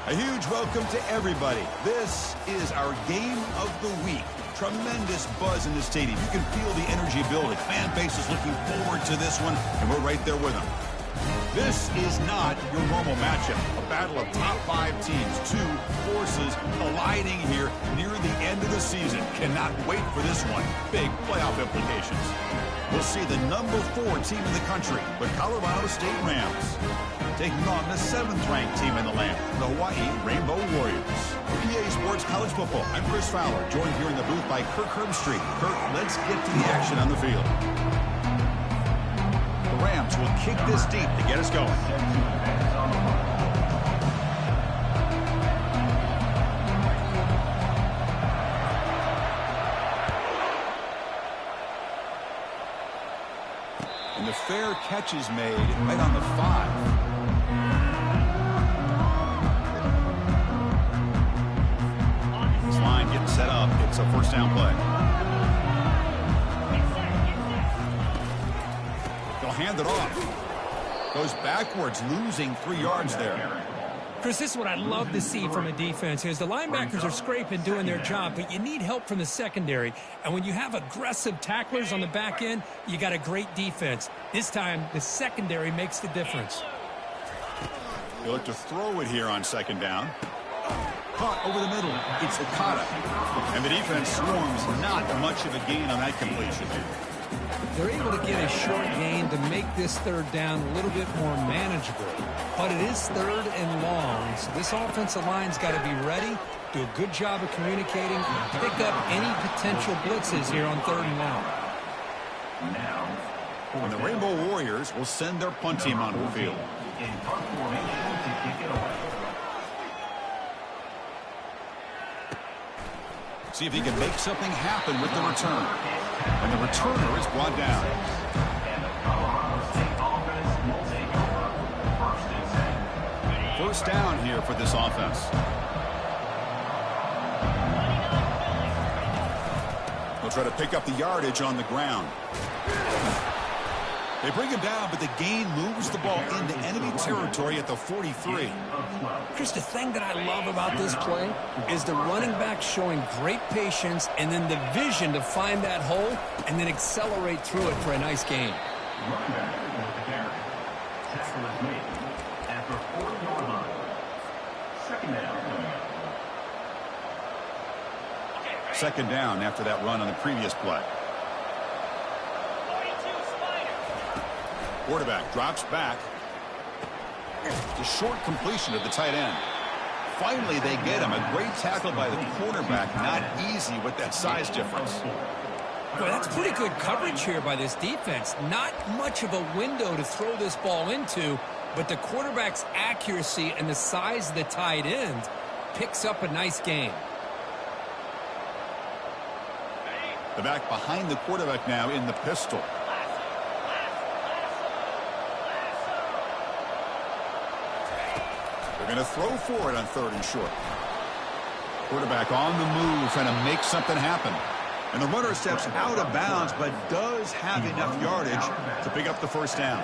A huge welcome to everybody. This is our game of the week. Tremendous buzz in the stadium. You can feel the energy building. Fan base is looking forward to this one, and we're right there with them. This is not your normal matchup. A battle of top 5 teams. Two forces colliding here near the end of the season. Cannot wait for this one. Big playoff implications. We'll see the number 4 team in the country, the Colorado State Rams, taking on the 7th-ranked team in the land, the Hawaii Rainbow Warriors. PA Sports College Football. I'm Chris Fowler, joined here in the booth by Kirk Herbstreit. Kirk, let's get to the action on the field. The Rams will kick this deep to get us going. And the fair catch is made right on the 5. Getting set up. It's a first down play. They'll hand it off. Goes backwards, losing 3 yards there. Chris, this is what I love to see from a defense is the linebackers are scraping, doing their job, but you need help from the secondary. And when you have aggressive tacklers on the back end, you got a great defense. This time, the secondary makes the difference. They look to throw it here on second down. Caught over the middle. It's Okada. And the defense swarms not much of a gain on that completion. They're able to get a short gain to make this third down a little bit more manageable. But it is third and long, so this offensive line's got to be ready, do a good job of communicating, and pick up any potential blitzes here on third and long. And the Rainbow Warriors will send their punt team onto the field. In punt formation to kick it away. See if he can make something happen with the return. And the returner is brought down. First down here for this offense. They'll try to pick up the yardage on the ground. They bring him down, but the gain moves the ball into enemy territory at the 43. Chris, the thing that I love about this play is the running back showing great patience and then the vision to find that hole and then accelerate through it for a nice gain. Second down after that run on the previous play. Quarterback drops back. It's a short completion to the tight end. Finally, they get him. A great tackle by the quarterback. Not easy with that size difference. Boy, that's pretty good coverage here by this defense. Not much of a window to throw this ball into, but the quarterback's accuracy and the size of the tight end picks up a nice gain. The back behind the quarterback now in the pistol. They're going to throw for it on third and short. Quarterback on the move, trying to make something happen. And the runner steps out of bounds, but does have enough yardage to pick up the first down.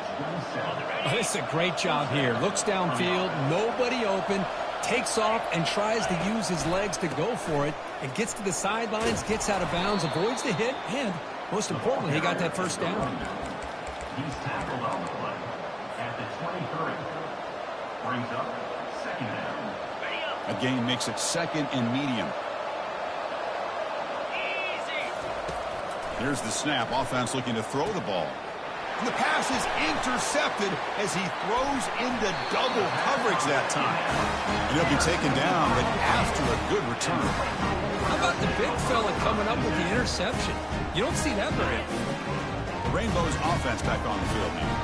Oh, this is a great job here. Looks downfield, nobody open, takes off and tries to use his legs to go for it, and gets to the sidelines, gets out of bounds, avoids the hit, and most importantly, he got that first down. He's tackled on the play at the 23. Brings up second down. A gain makes it second and medium. Here's the snap. Offense looking to throw the ball. And the pass is intercepted as he throws into double coverage that time. And he'll be taken down, but after a good return. How about the big fella coming up with the interception? You don't see that very often. The Rainbows offense back on the field now.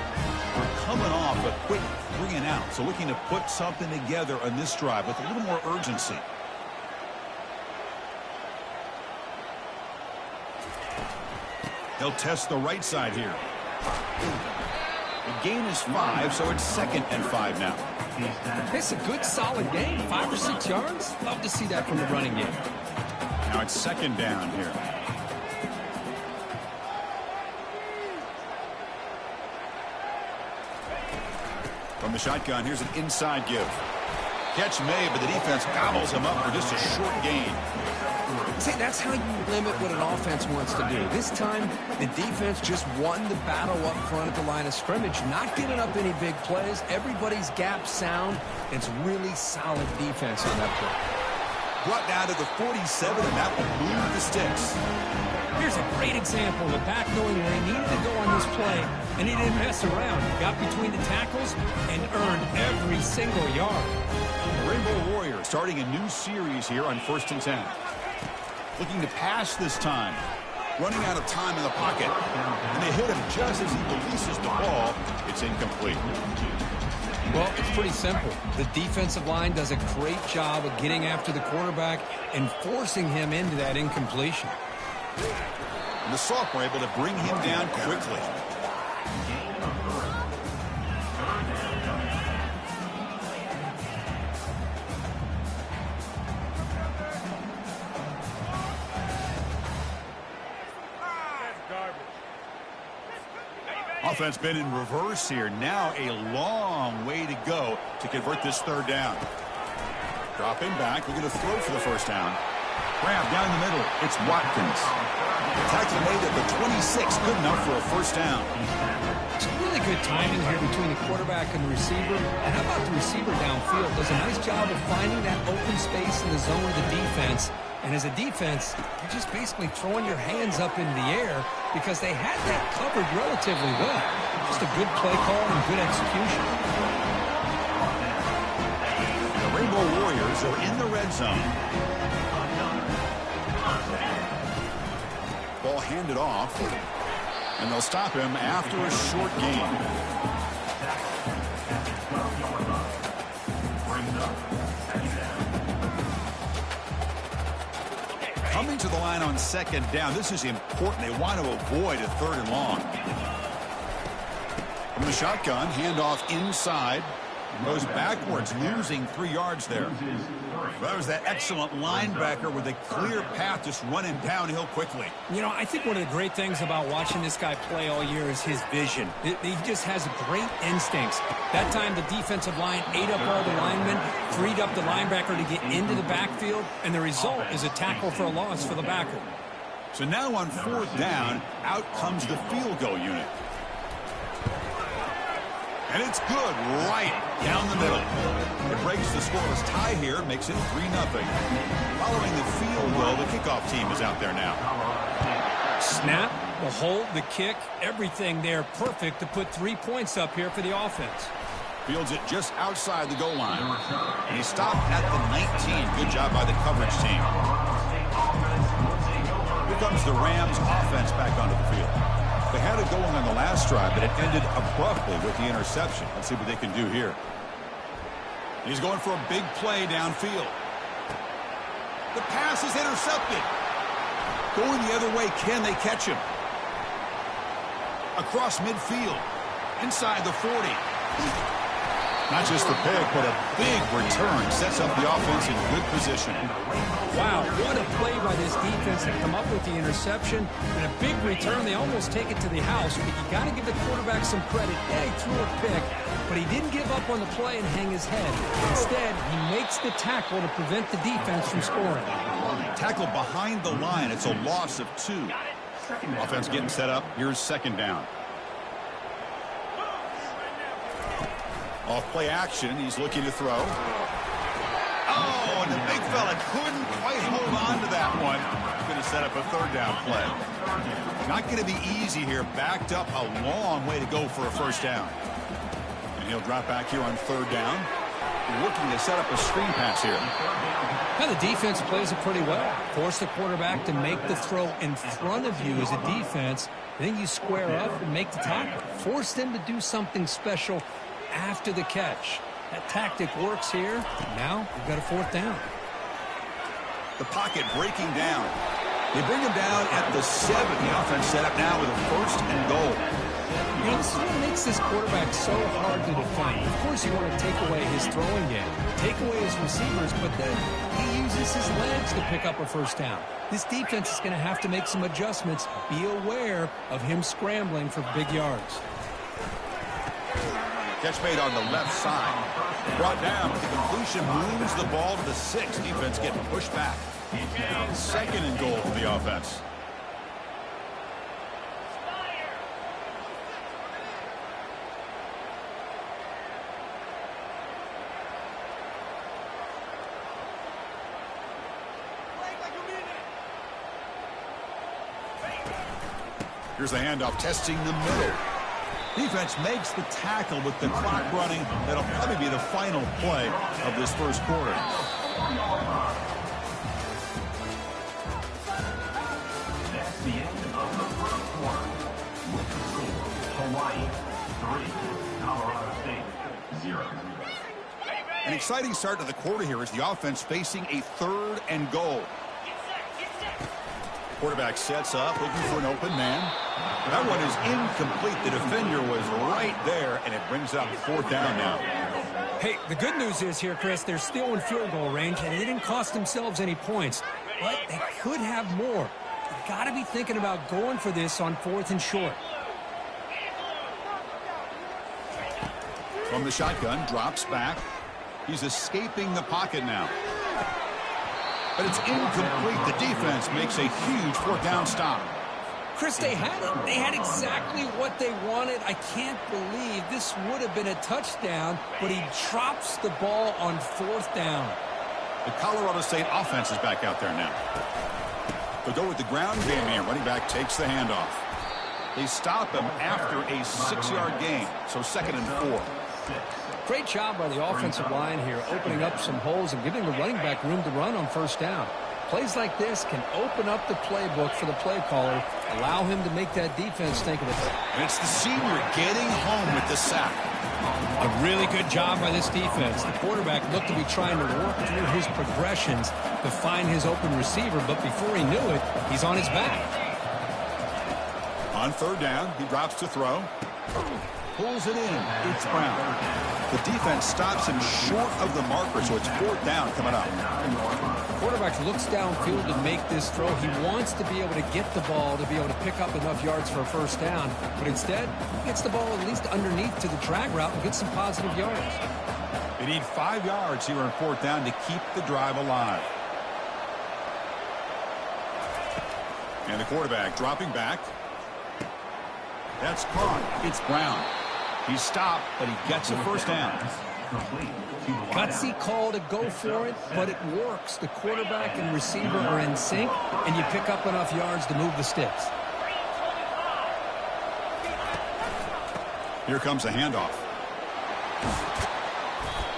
We're coming off a quick 3 and out, so looking to put something together on this drive with a little more urgency. They'll test the right side here. The gain is 5, so it's second and 5 now. It's a good, solid gain. 5 or 6 yards. Love to see that from the running game. Now it's second down here. From the shotgun, here's an inside give. Catch made, but the defense gobbles him up for just a short gain. See, that's how you limit what an offense wants to do. This time, the defense just won the battle up front at the line of scrimmage, not giving up any big plays. Everybody's gap sound. It's really solid defense on that play. Brought down to the 47, and that will move the sticks. Here's a great example of the back knowing where he needed to go on this play, and he didn't mess around. He got between the tackles and earned every single yard. The Rainbow Warriors starting a new series here on 1st and 10. Looking to pass this time. Running out of time in the pocket. And they hit him just as he releases the ball. It's incomplete. Well, it's pretty simple. The defensive line does a great job of getting after the quarterback and forcing him into that incompletion. And the sophomore able to bring him down quickly. Offense been in reverse here. Now a long way to go to convert this 3rd down. Dropping back. We're going to throw for the 1st down. Grab down the middle. It's Watkins. Tackle made at the 26. Good enough for a 1st down. It's really good timing here between the quarterback and the receiver. And how about the receiver downfield? Does a nice job of finding that open space in the zone of the defense. And as a defense, you're just basically throwing your hands up in the air because they had that covered relatively well. Just a good play call and good execution. The Rainbow Warriors are in the red zone. Ball handed off. And they'll stop him after a short gain. Coming to the line on 2nd down. This is important. They want to avoid a 3rd and long. From the shotgun, handoff inside. Goes backwards, losing 3 yards there. That was that excellent linebacker with a clear path just running downhill quickly. You know, I think one of the great things about watching this guy play all year is his vision. He just has great instincts. That time the defensive line ate up all the linemen, freed up the linebacker to get into the backfield, and the result is a tackle for a loss for the backer. So now on 4th down, out comes the field goal unit. And it's good right down the middle. It breaks the scoreless tie here, makes it 3-0. Following the field goal, the kickoff team is out there now. Snap, the hold, the kick, everything there perfect to put 3 points up here for the offense. Fields it just outside the goal line. And he stopped at the 19. Good job by the coverage team. Here comes the Rams offense back onto the field. They had it going on the last drive, but it ended abruptly with the interception. Let's see what they can do here. He's going for a big play downfield. The pass is intercepted. Going the other way, can they catch him? Across midfield. Inside the 40. Not just the pick, but a big return. Sets up the offense in good position. Wow, what a play by this defense to come up with the interception. And a big return. They almost take it to the house, but you got to give the quarterback some credit. Yeah, he threw a pick, but he didn't give up on the play and hang his head. Instead, he makes the tackle to prevent the defense from scoring. Tackle behind the line. It's a loss of 2. Offense getting set up. Here's 2nd down. Off play action. He's looking to throw. Oh, and the big fella couldn't quite hold on to that one. Going to set up a 3rd down play. Not going to be easy here. Backed up a long way to go for a 1st down. And he'll drop back here on 3rd down. Looking to set up a screen pass here. Now the defense plays it pretty well. Force the quarterback to make the throw in front of you as a defense. Then you square up and make the tackle. Force them to do something special after the catch. That tactic works here. Now we've got a 4th down. The pocket breaking down. They bring him down at the 7. The offense set up now with a 1st and goal. You know, this is what makes this quarterback so hard to define. Of course, you want to take away his throwing game, take away his receivers, but then he uses his legs to pick up a 1st down. This defense is going to have to make some adjustments. Be aware of him scrambling for big yards. Catch made on the left side. Brought down. The completion moves the ball to the 6. Defense getting pushed back. Second and goal for the offense. Here's the handoff, testing the middle. Defense makes the tackle with the clock running. That'll probably be the final play of this first quarter. That's the end of the first quarter. With the score, Hawaii 3, Colorado State 0. An exciting start to the quarter here as the offense facing a third and goal. Quarterback sets up, looking for an open man. That one is incomplete. The defender was right there, and it brings up fourth down now. Hey, the good news is here, Chris, they're still in field goal range, and they didn't cost themselves any points. But they could have more. They've got to be thinking about going for this on 4th and short. From the shotgun, drops back. He's escaping the pocket now. But it's incomplete. The defense makes a huge fourth down stop. Chris, they had it. They had exactly what they wanted. I can't believe this would have been a touchdown, but he drops the ball on 4th down. The Colorado State offense is back out there now. They'll go with the ground game here. Running back takes the handoff. They stop him after a 6-yard gain, so 2nd and 4. Great job by the offensive line here, opening up some holes and giving the running back room to run on 1st down. Plays like this can open up the playbook for the play caller, allow him to make that defense think of it. And it's the senior getting home with the sack. A really good job by this defense. The quarterback looked to be trying to work through his progressions to find his open receiver, but before he knew it, he's on his back. On 3rd down, he drops to throw. Pulls it in. It's Brown. The defense stops him short of the marker, so it's 4th down coming up. The quarterback looks downfield to make this throw. He wants to be able to get the ball to be able to pick up enough yards for a 1st down, but instead, he gets the ball at least underneath to the drag route and gets some positive yards. They need 5 yards here on 4th down to keep the drive alive. And the quarterback dropping back. That's caught. It's Brown. He's stopped, but he gets a 1st down. Gutsy call to go for it, but it works. The quarterback and receiver are in sync, and you pick up enough yards to move the sticks. Here comes a handoff.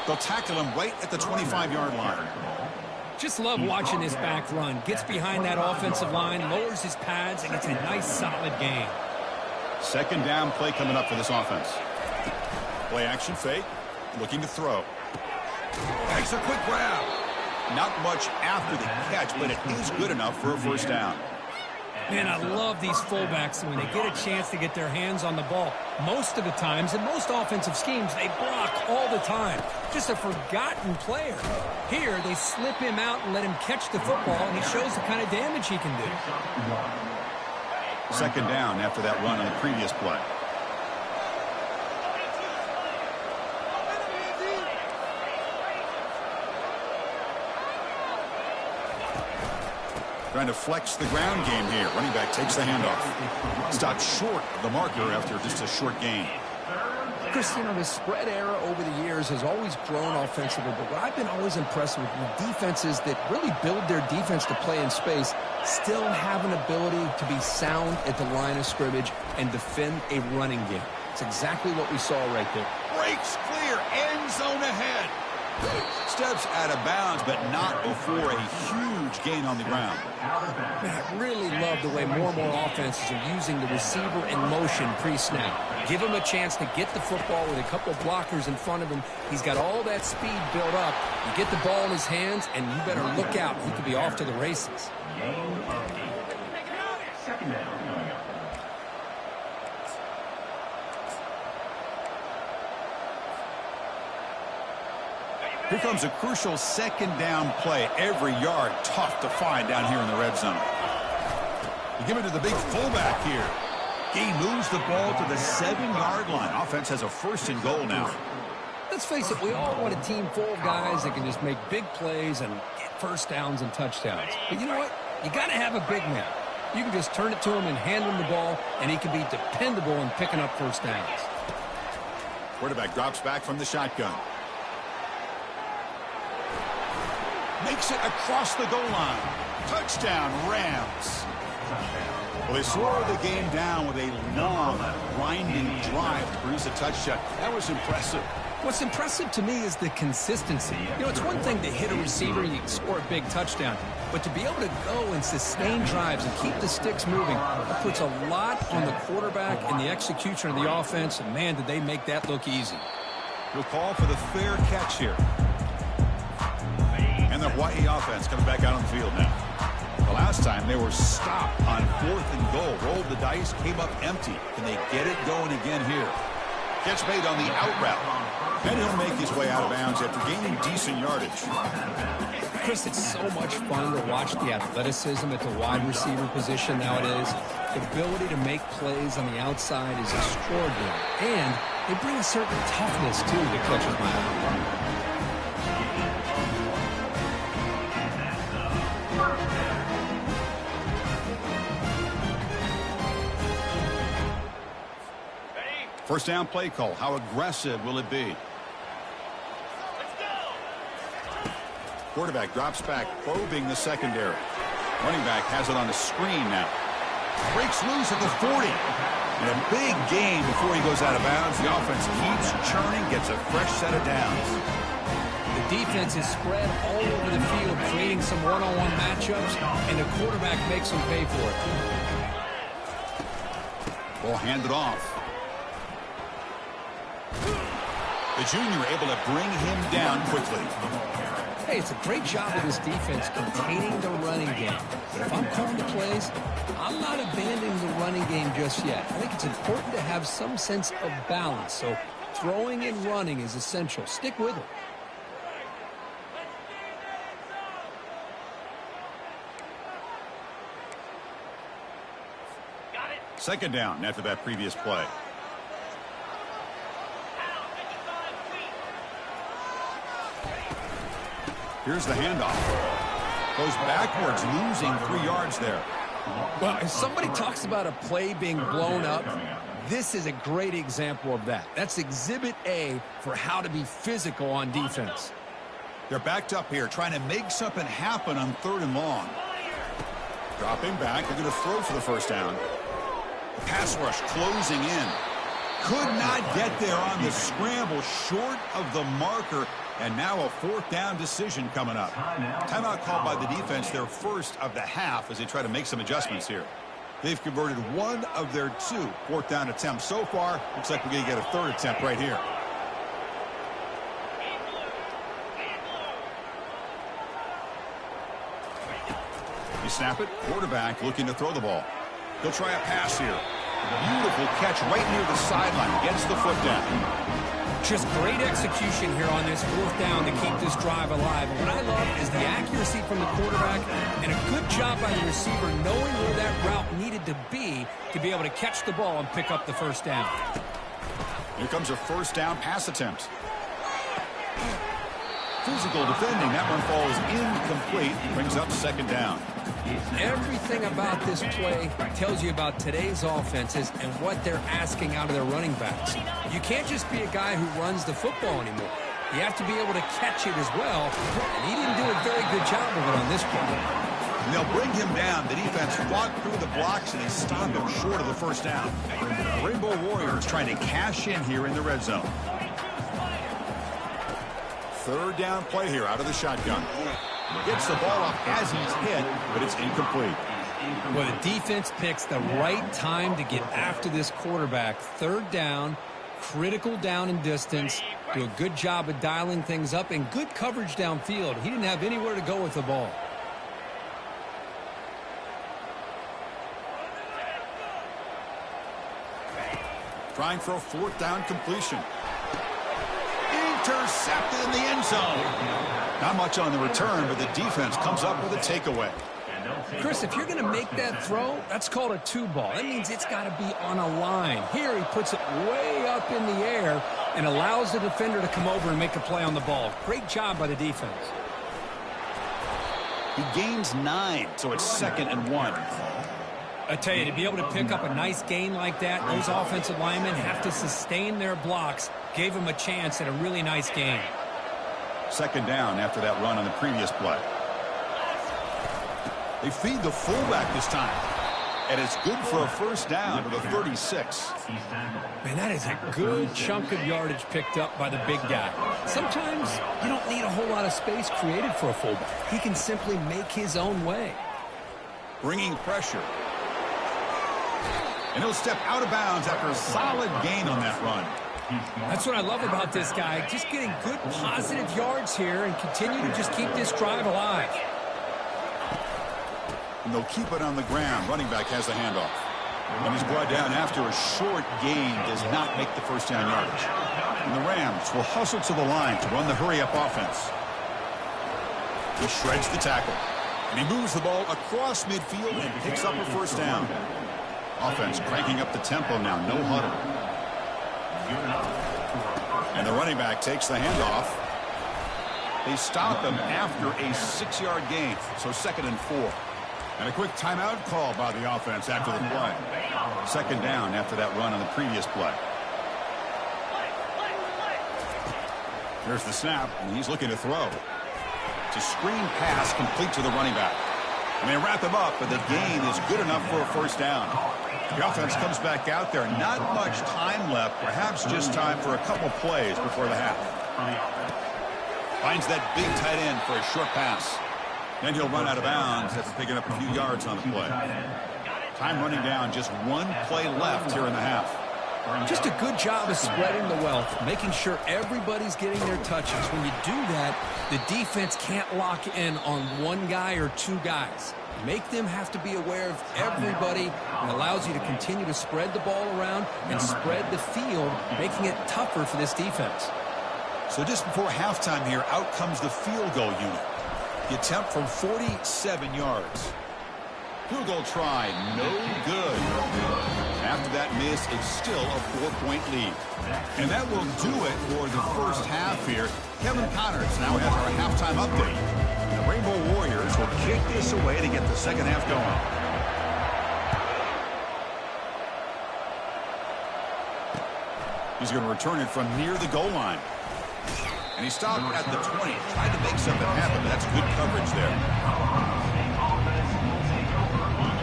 They'll tackle him right at the 25-yard line. Just love watching this back run. Gets behind that offensive line, lowers his pads, and gets a nice, solid gain. 2nd down play coming up for this offense. Play action fake. Looking to throw. Makes a quick grab. Not much after the catch, but it is good enough for a 1st down. Man, I love these fullbacks when they get a chance to get their hands on the ball. Most of the times, in most offensive schemes, they block all the time. Just a forgotten player. Here, they slip him out and let him catch the football, and he shows the kind of damage he can do. 2nd down after that run on the previous play. Trying to flex the ground game here. Running back takes the handoff. Stopped short of the marker after just a short gain. Chris, you know, the spread era over the years has always grown offensively, but what I've been always impressed with defenses that really build their defense to play in space still have an ability to be sound at the line of scrimmage and defend a running game. It's exactly what we saw right there. Breaks clear. End zone ahead. Steps out of bounds, but not before a huge gain on the ground. Man, I really love the way more and more offenses are using the receiver in motion pre-snap. Give him a chance to get the football with a couple of blockers in front of him. He's got all that speed built up. You get the ball in his hands, and you better look out. He could be off to the races. Gain of 8. 2nd down coming up. Here comes a crucial 2nd down play. Every yard tough to find down here in the red zone. You give it to the big fullback here. He moves the ball to the 7-yard line. Offense has a 1st and goal now. The let's face it, we all want a team full of guys that can just make big plays and get first downs and touchdowns. But you know what? You got to have a big man. You can just turn it to him and hand him the ball, and he can be dependable in picking up first downs. Quarterback drops back from the shotgun. Makes it across the goal line. Touchdown, Rams. Well, they slowed the game down with a long, grinding drive to produce a touchdown. That was impressive. What's impressive to me is the consistency. You know, it's one thing to hit a receiver and you can score a big touchdown, but to be able to go and sustain drives and keep the sticks moving, that puts a lot on the quarterback and the execution of the offense, and man, did they make that look easy. We'll call for the fair catch here. And the Hawaii offense coming back out on the field now. The last time they were stopped on 4th and goal. Rolled the dice, came up empty. Can they get it going again here? Catch made on the out route. And he'll make his way out of bounds after gaining decent yardage. Chris, it's so much fun to watch the athleticism at the wide receiver position nowadays. The ability to make plays on the outside is extraordinary. And they bring a certain toughness, too, that catches my eye. First down play call. How aggressive will it be? Quarterback drops back, probing the secondary. Running back has it on the screen now. Breaks loose at the 40. And a big gain before he goes out of bounds. The offense keeps churning, gets a fresh set of downs. The defense is spread all over the field, creating some one-on-one matchups, and the quarterback makes them pay for it. Ball handed off. The junior able to bring him down quickly. Hey, it's a great job of this defense containing the running game. But if I'm calling the plays, I'm not abandoning the running game just yet. I think it's important to have some sense of balance. So throwing and running is essential. Stick with it. Second down after that previous play. Here's the handoff. Goes backwards, losing 3 yards there. Well, if somebody talks about a play being blown up, this is a great example of that. That's exhibit A for how to be physical on defense. They're backed up here, trying to make something happen on 3rd and long. Dropping back, they're going to throw for the first down. Pass rush closing in. Could not get there on the scramble, short of the marker. And now a 4th down decision coming up. Timeout called by the defense, their first of the half, as they try to make some adjustments here. They've converted 1 of their 2 4th down attempts so far. Looks like we're going to get a 3rd attempt right here. You snap it. Quarterback looking to throw the ball. He'll try a pass here. Beautiful catch right near the sideline. Gets the foot down. Just great execution here on this 4th down to keep this drive alive. And what I love is the accuracy from the quarterback and a good job by the receiver knowing where that route needed to be able to catch the ball and pick up the first down. Here comes a first down pass attempt. Physical defending. That one falls incomplete. Brings up 2nd down. Everything about this play tells you about today's offenses and what they're asking out of their running backs. You can't just be a guy who runs the football anymore. You have to be able to catch it as well, and he didn't do a very good job of it on this play. And they'll bring him down. The defense fought through the blocks, and they stopped him short of the first down. The Rainbow Warriors trying to cash in here in the red zone. 3rd down play here out of the shotgun. Gets the ball up as he's hit, but it's incomplete. Well, the defense picks the right time to get after this quarterback. 3rd down, critical down and distance. Do a good job of dialing things up and good coverage downfield. He didn't have anywhere to go with the ball. Trying for a 4th down completion. Intercepted in the end zone. Not much on the return, but the defense comes up with a takeaway. Chris, if you're going to make that throw, that's called a 2 ball. That means it's got to be on a line. Here he puts it way up in the air, and allows the defender to come over and make a play on the ball. Great job by the defense. He gains 9, so it's 2nd and 1. I tell you, to be able to pick up a nice gain like that, those offensive linemen have to sustain their blocks. Gave them a chance at a really nice game. 2nd down after that run on the previous play. They feed the fullback this time. And it's good for a first down to the 36. Man, that is a good chunk of yardage picked up by the big guy. Sometimes you don't need a whole lot of space created for a fullback. He can simply make his own way. Bringing pressure. And he'll step out of bounds after a solid gain on that run. That's what I love about this guy. Just getting good positive yards here and continue to just keep this drive alive. And they'll keep it on the ground. Running back has the handoff. And he's brought down after a short gain. Does not make the first down yardage. And the Rams will hustle to the line to run the hurry-up offense. He shreds the tackle. And he moves the ball across midfield and picks up a first down. Offense cranking up the tempo now. No huddle. And the running back takes the handoff. They stop him after a 6-yard gain. So 2nd and 4. And a quick timeout call by the offense after the play. 2nd down after that run on the previous play. Here's the snap, and he's looking to throw. It's a screen pass complete to the running back. And they wrap him up, but the gain is good enough for a first down. The offense comes back out there. Not much time left. Perhaps just time for a couple plays before the half. Finds that big tight end for a short pass. Then he'll run out of bounds after picking up a few yards on the play. Time running down, just one play left here in the half. Just a good job of spreading the wealth, making sure everybody's getting their touches. When you do that, the defense can't lock in on one guy or two guys. Make them have to be aware of everybody, and allows you to continue to spread the ball around and spread the field, making it tougher for this defense. So just before halftime here, out comes the field goal unit. The attempt from 47 yards. Field goal try, no good. After that miss, it's still a 4-point lead. And that will do it for the first half here. Kevin Connors now has our halftime update. The Rainbow Warriors will kick this away to get the second half going. He's going to return it from near the goal line. And he stopped at the 20, tried to make something happen, but that's good coverage there.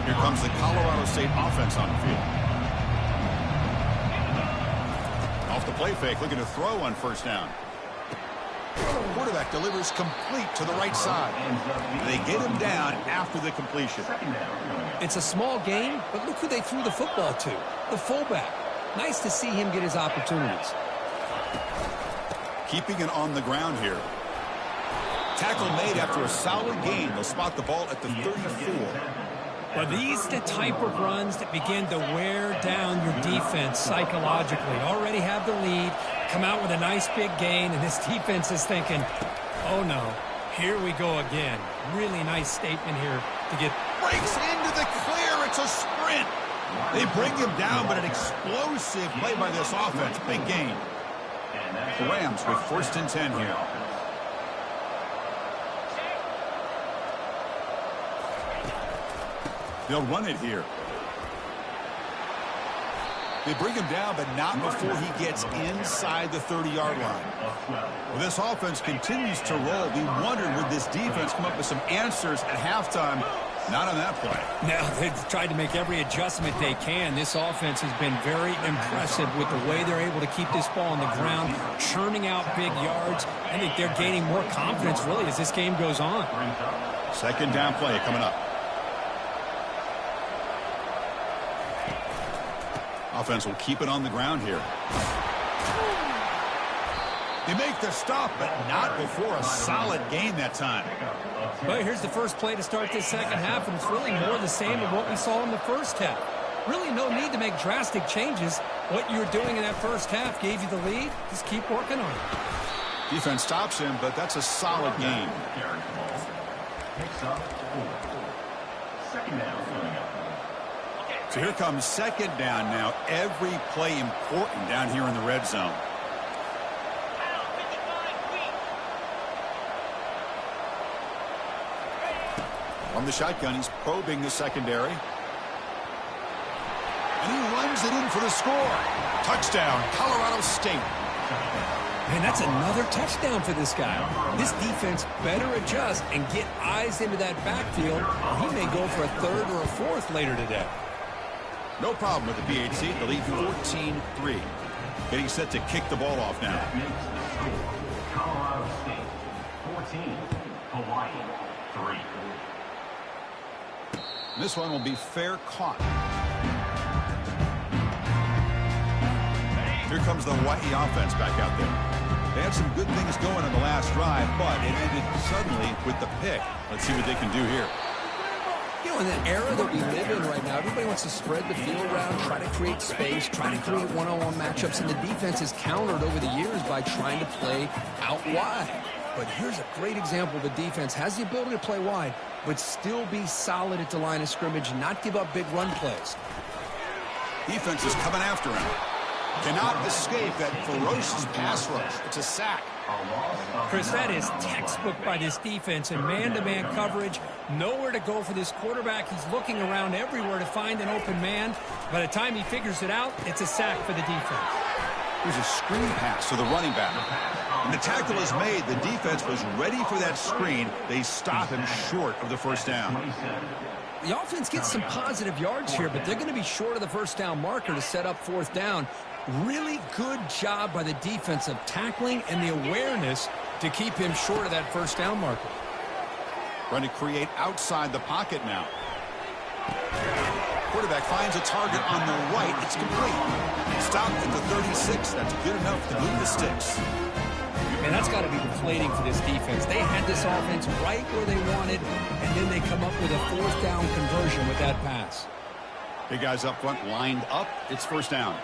Here comes the Colorado State offense on the field. Off the play fake, looking to throw on first down. Quarterback delivers complete to the right side. They get him down after the completion. It's a small game, but look who they threw the football to, the fullback. Nice to see him get his opportunities. Keeping it on the ground here. Tackle made after a solid gain. They'll spot the ball at the 34. But these are the type of runs that begin to wear down your defense psychologically. Already have the lead, come out with a nice big gain, and this defense is thinking, oh no, here we go again. Really nice statement here to get. Breaks into the clear. It's a sprint. They bring him down, but an explosive play by this offense. Big gain. The Rams with 1st and 10 here. They'll run it here. They bring him down, but not before he gets inside the 30-yard line. Well, this offense continues to roll. We wondered, would this defense come up with some answers at halftime? Not on that play. Now, they've tried to make every adjustment they can. This offense has been very impressive with the way they're able to keep this ball on the ground, churning out big yards. I think they're gaining more confidence, really, as this game goes on. 2nd down play coming up. Offense will keep it on the ground here. They make the stop, but not before a solid gain that time. But here's the first play to start this second half, and it's really more the same of what we saw in the first half. Really no need to make drastic changes. What you were doing in that first half gave you the lead. Just keep working on it. Defense stops him, but that's a solid gain. So here comes 2nd down now. Every play important down here in the red zone. From the shotgun, he's probing the secondary. And he runs it in for the score. Touchdown, Colorado State. Man, that's another touchdown for this guy. This defense better adjust and get eyes into that backfield, or he may go for a third or a fourth later today. No problem with the BHC. The lead 14-3. Getting set to kick the ball off now. That makes the score Colorado State 14, Hawaii 3. This one will be fair caught. Here comes the Hawaii offense back out there. They had some good things going on the last drive, but it ended suddenly with the pick. Let's see what they can do here. You know, in the era that we live in right now, everybody wants to spread the field around, try to create space, try to create one-on-one matchups, and the defense has countered over the years by trying to play out wide. But here's a great example. The defense has the ability to play wide, but still be solid at the line of scrimmage, not give up big run plays. Defense is coming after him. Cannot escape that ferocious pass rush. It's a sack. Chris, that is textbook by this defense in man-to-man coverage. Nowhere to go for this quarterback. He's looking around everywhere to find an open man. By the time he figures it out, it's a sack for the defense. Here's a screen pass to the running back. And the tackle is made. The defense was ready for that screen. They stop him short of the first down. The offense gets some positive yards here, but they're going to be short of the first down marker to set up fourth down. Really good job by the defense of tackling and the awareness to keep him short of that first down marker. Trying to create outside the pocket now. Quarterback finds a target on the right. It's complete. Stopped at the 36. That's good enough to move the sticks. Man, that's got to be deflating for this defense. They had this offense right where they wanted, and then they come up with a fourth down conversion with that pass. Big guys up front lined up. It's first down.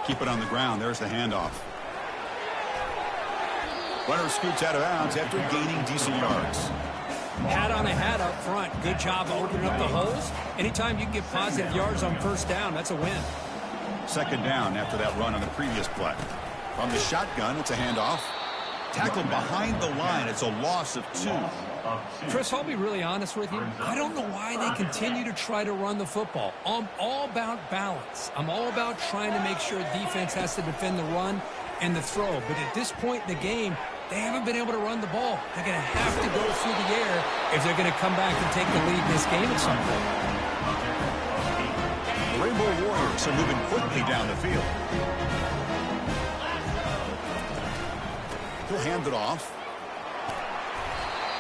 Keep it on the ground. There's the handoff. Runner scoots out of bounds after gaining decent yards. Hat on a hat up front. Good job of opening up the holes. Anytime you can get positive yards on first down, that's a win. Second down after that run on the previous play. From the shotgun, it's a handoff. Tackled behind the line. It's a loss of 2. Chris, I'll be really honest with you. I don't know why they continue to try to run the football. I'm all about balance. I'm all about trying to make sure defense has to defend the run and the throw. But at this point in the game, they haven't been able to run the ball. They're going to have to go through the air if they're going to come back and take the lead in this game at some point. The Rainbow Warriors are moving quickly down the field. He'll hand it off.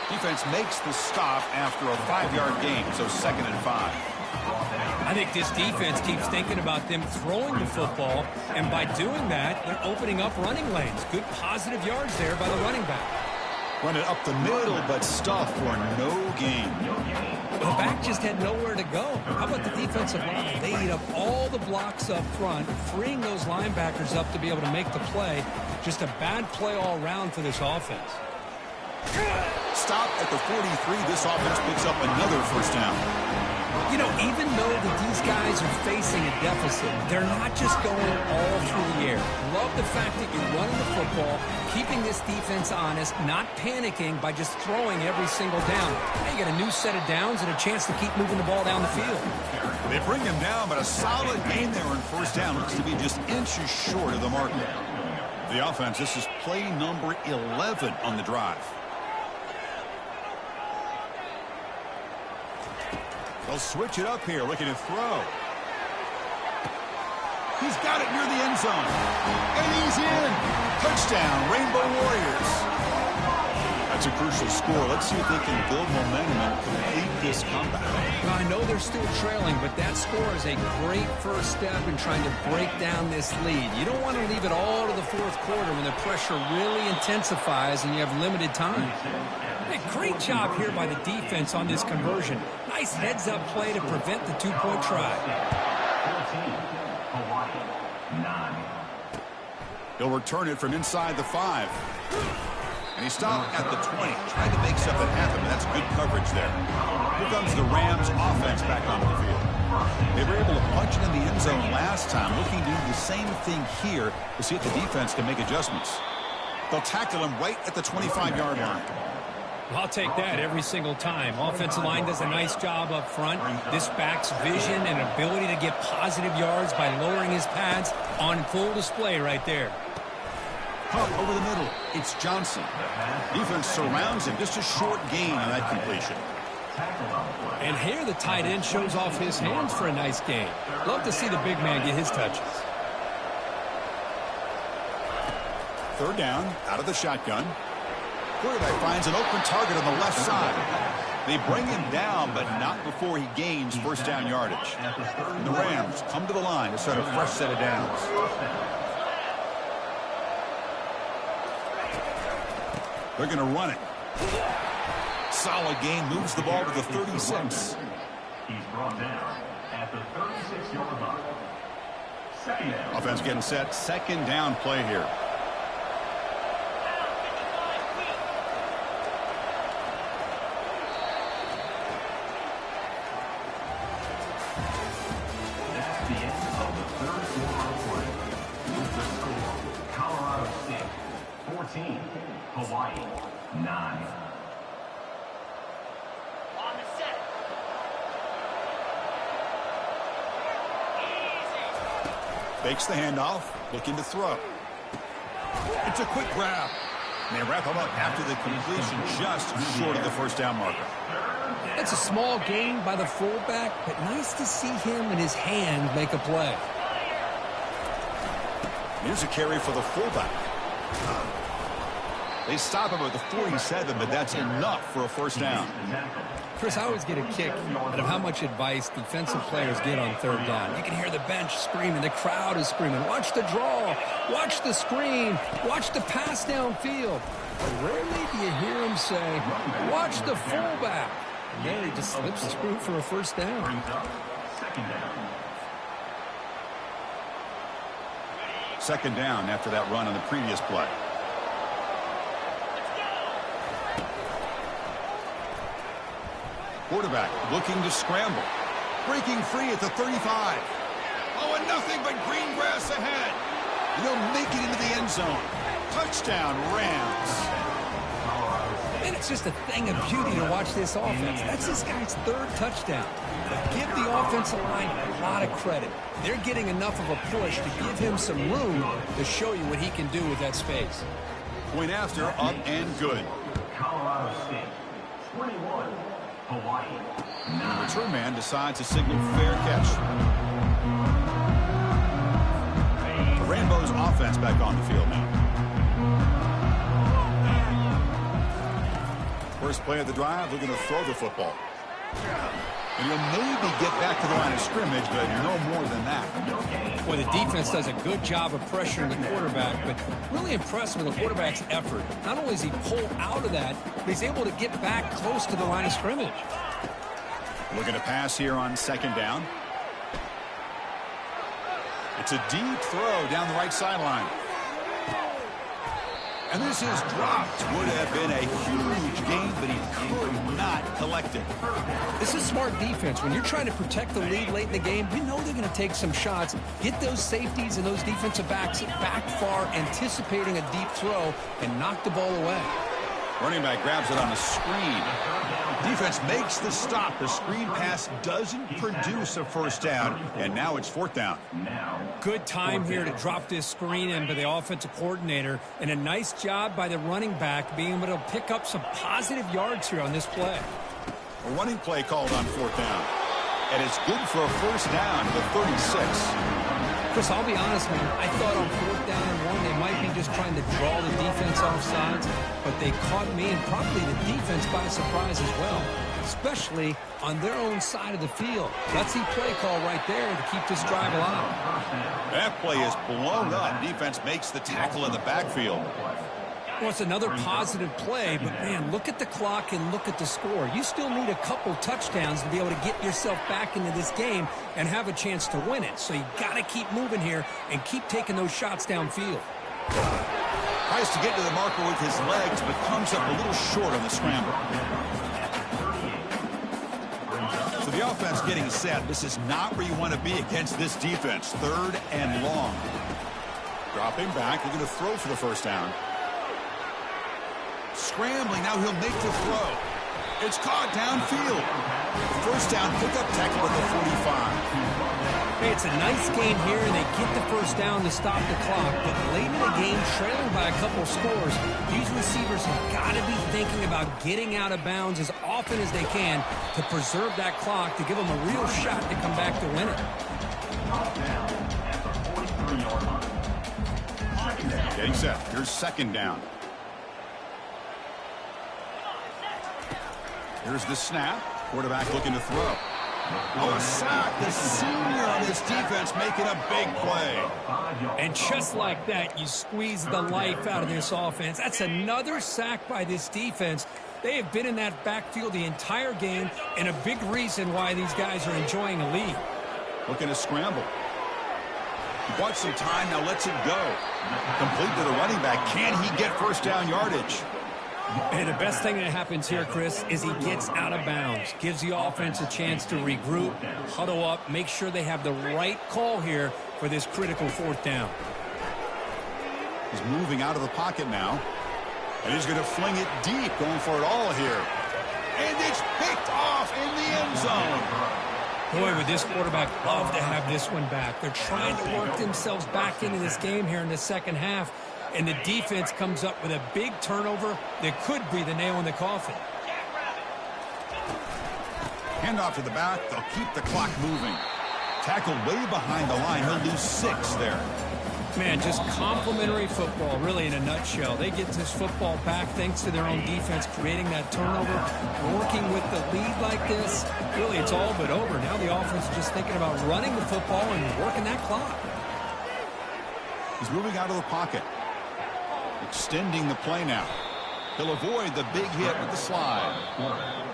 Defense makes the stop after a 5-yard gain, so 2nd and 5. I think this defense keeps thinking about them throwing the football, and by doing that, they're opening up running lanes. Good positive yards there by the running back. Run it up the middle, but stuffed for no gain. The back just had nowhere to go. How about the defensive line? They eat up all the blocks up front, freeing those linebackers up to be able to make the play. Just a bad play all around for this offense. Stop at the 43. This offense picks up another first down. You know, even though that these guys are facing a deficit, they're not just going all through the air. Love the fact that you're running the football, keeping this defense honest, not panicking by just throwing every single down. Now you got a new set of downs and a chance to keep moving the ball down the field. They bring him down, but a solid gain there in first down. Looks to be just inches short of the marker. The offense, this is play number 11 on the drive. They'll switch it up here, looking to throw. He's got it near the end zone. And he's in. Touchdown, Rainbow Warriors. That's a crucial score. Let's see if they can build momentum and complete this comeback. Now, I know they're still trailing, but that score is a great first step in trying to break down this lead. You don't want to leave it all to the fourth quarter when the pressure really intensifies and you have limited time. Hey, great job here by the defense on this conversion. Nice heads-up play to prevent the two-point try. 14, Hawaii 9. He'll return it from inside the 5. And he stopped at the 20. Tried to make something happen, but that's good coverage there. Here comes the Rams offense back onto the field. They were able to punch it in the end zone last time, looking to do the same thing here to see if the defense can make adjustments. They'll tackle him right at the 25-yard line. I'll take that every single time. Offensive line does a nice job up front. This back's vision and ability to get positive yards by lowering his pads on full display right there. Up over the middle. It's Johnson. Defense surrounds him. Just a short gain on that completion. And here the tight end shows off his hands for a nice gain. Love to see the big man get his touches. Third down, out of the shotgun. Quarterback finds an open target on the left side. They bring him down, but not before he gains first down yardage. And the Rams come to the line to start a fresh set of downs. They're going to run it. Solid gain, moves the ball to the 36. He's brought down at the 36-yard line. Second down. Offense getting set. Second down play here. That's the end of the third quarter of play. With the score, Colorado State 14, Hawaii 9. On the set. Fakes the handoff, looking to throw. It's a quick grab. And they wrap him up after the completion, just short of the first down marker. It's a small gain by the fullback, but nice to see him and his hand make a play. Here's a carry for the fullback. They stop him at the 47, but that's enough for a first down. Chris, I always get a kick out of how much advice defensive players get on third down. You can hear the bench screaming. The crowd is screaming. Watch the draw. Watch the screen. Watch the pass downfield. But rarely do you hear him say, watch the fullback. And there he just slips through for a first down. Second down. Second down after that run on the previous play. Quarterback looking to scramble. Breaking free at the 35. Oh, and nothing but green grass ahead. And they'll make it into the end zone. Touchdown, Rams. And it's just a thing of beauty to watch this offense. That's this guy's third touchdown. But give the offensive line a lot of credit. They're getting enough of a push to give him some room to show you what he can do with that space. Point after, up and good. Colorado State 21, Hawaii 9. Return man decides to signal fair catch. The Rainbows offense back on the field now. First play of the drive, we're going to throw the football. And you'll maybe get back to the line of scrimmage, but no more than that. Well, the defense does a good job of pressuring the quarterback, but really impressed with the quarterback's effort. Not only does he pull out of that, but he's able to get back close to the line of scrimmage. Looking to pass here on second down. It's a deep throw down the right sideline. And this is dropped. Would have been a huge gain, but he could not collect it. This is smart defense. When you're trying to protect the lead late in the game, you know they're going to take some shots, get those safeties and those defensive backs back far, anticipating a deep throw, and knock the ball away. Running back grabs it on the screen. Defense makes the stop. The screen pass doesn't produce a first down, and now it's fourth down. Good time here to drop this screen in by the offensive coordinator, and a nice job by the running back being able to pick up some positive yards here on this play. A running play called on fourth down, and it's good for a first down to the 36. Chris, I'll be honest, man. I thought on fourth down and one, they might be just trying to draw the defense off sides, but they caught me and probably the defense by surprise as well, especially on their own side of the field. Let's see play call right there to keep this drive alive. That play is blown up. Defense makes the tackle in the backfield. Well, it's another positive play, but, man, look at the clock and look at the score. You still need a couple touchdowns to be able to get yourself back into this game and have a chance to win it. So you got to keep moving here and keep taking those shots downfield. Tries to get to the marker with his legs, but comes up a little short on the scramble. So the offense getting set. This is not where you want to be against this defense. Third and long. Dropping back. They're going to throw for the first down. scrambling. Now he'll make the throw. It's caught downfield. First down pickup tackle at the 45. Hey, it's a nice game here, and they get the first down to stop the clock. But late in the game, trailing by a couple scores, these receivers have got to be thinking about getting out of bounds as often as they can to preserve that clock, to give them a real shot to come back to win it. Getting set. Here's second down. Here's the snap. Quarterback looking to throw. Oh, a sack. The senior on this defense making a big play. And just like that, you squeeze the life out of this offense. That's another sack by this defense. They have been in that backfield the entire game, and a big reason why these guys are enjoying a lead. Looking to scramble. He bought some time, now lets it go. Complete to the running back. Can he get first down yardage? And the best thing that happens here, Chris, is he gets out of bounds. Gives the offense a chance to regroup, huddle up, make sure they have the right call here for this critical fourth down. He's moving out of the pocket now. And he's going to fling it deep, going for it all here. And it's picked off in the end zone. Boy, would this quarterback love to have this one back. They're trying to work themselves back into this game here in the second half. And the defense comes up with a big turnover that could be the nail in the coffin. Handoff to the back. They'll keep the clock moving. Tackled way behind the line. He'll lose 6 there. Man, just complimentary football, really, in a nutshell. They get this football back thanks to their own defense, creating that turnover, working with the lead like this. Really, it's all but over. Now the offense is just thinking about running the football and working that clock. He's moving out of the pocket. Extending the play now. He'll avoid the big hit with the slide.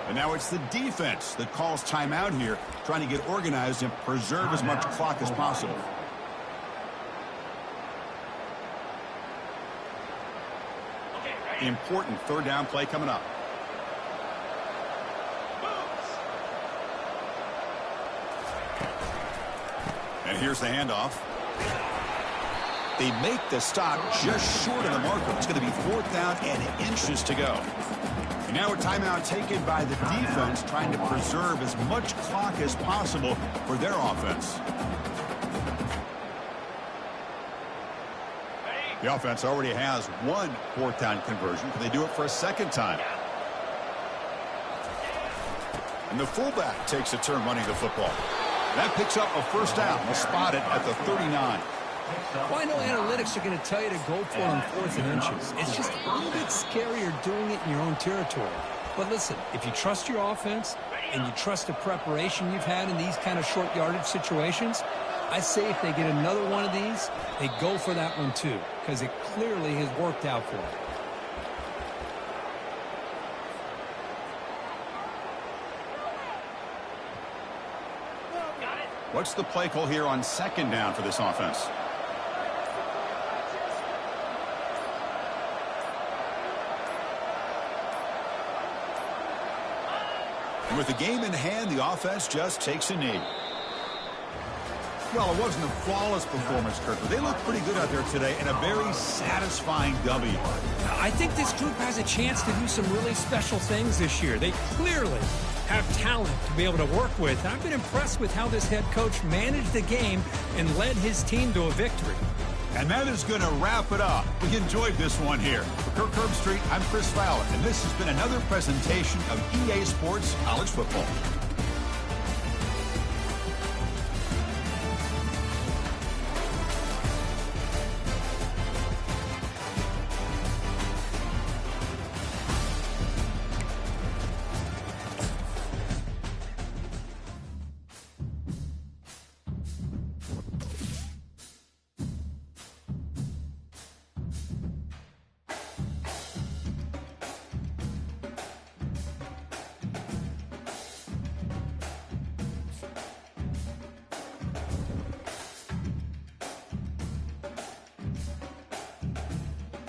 And now it's the defense that calls timeout here, trying to get organized and preserve as much clock as possible. The important third down play coming up. And here's the handoff. They make the stop just short of the marker. It's going to be fourth down and inches to go. And now a timeout taken by the defense, trying to preserve as much clock as possible for their offense. The offense already has one fourth down conversion. Can they do it for a second time? And the fullback takes a turn running the football. That picks up a first down. They'll spot it at the 39. Well, I know analytics are going to tell you to go for it on 4th and inches. It's just a little bit scarier doing it in your own territory. But listen, if you trust your offense and you trust the preparation you've had in these kind of short yardage situations, I say if they get another one of these, they go for that one too, because it clearly has worked out for them. What's the play call here on second down for this offense? And with the game in hand, the offense just takes a knee. Well, it wasn't a flawless performance, Kirk, but they looked pretty good out there today in a very satisfying W. I think this group has a chance to do some really special things this year. They clearly have talent to be able to work with. I've been impressed with how this head coach managed the game and led his team to a victory. And that is going to wrap it up. We enjoyed this one here. For Kirk Herbstreit, I'm Chris Fowler, and this has been another presentation of EA Sports College Football.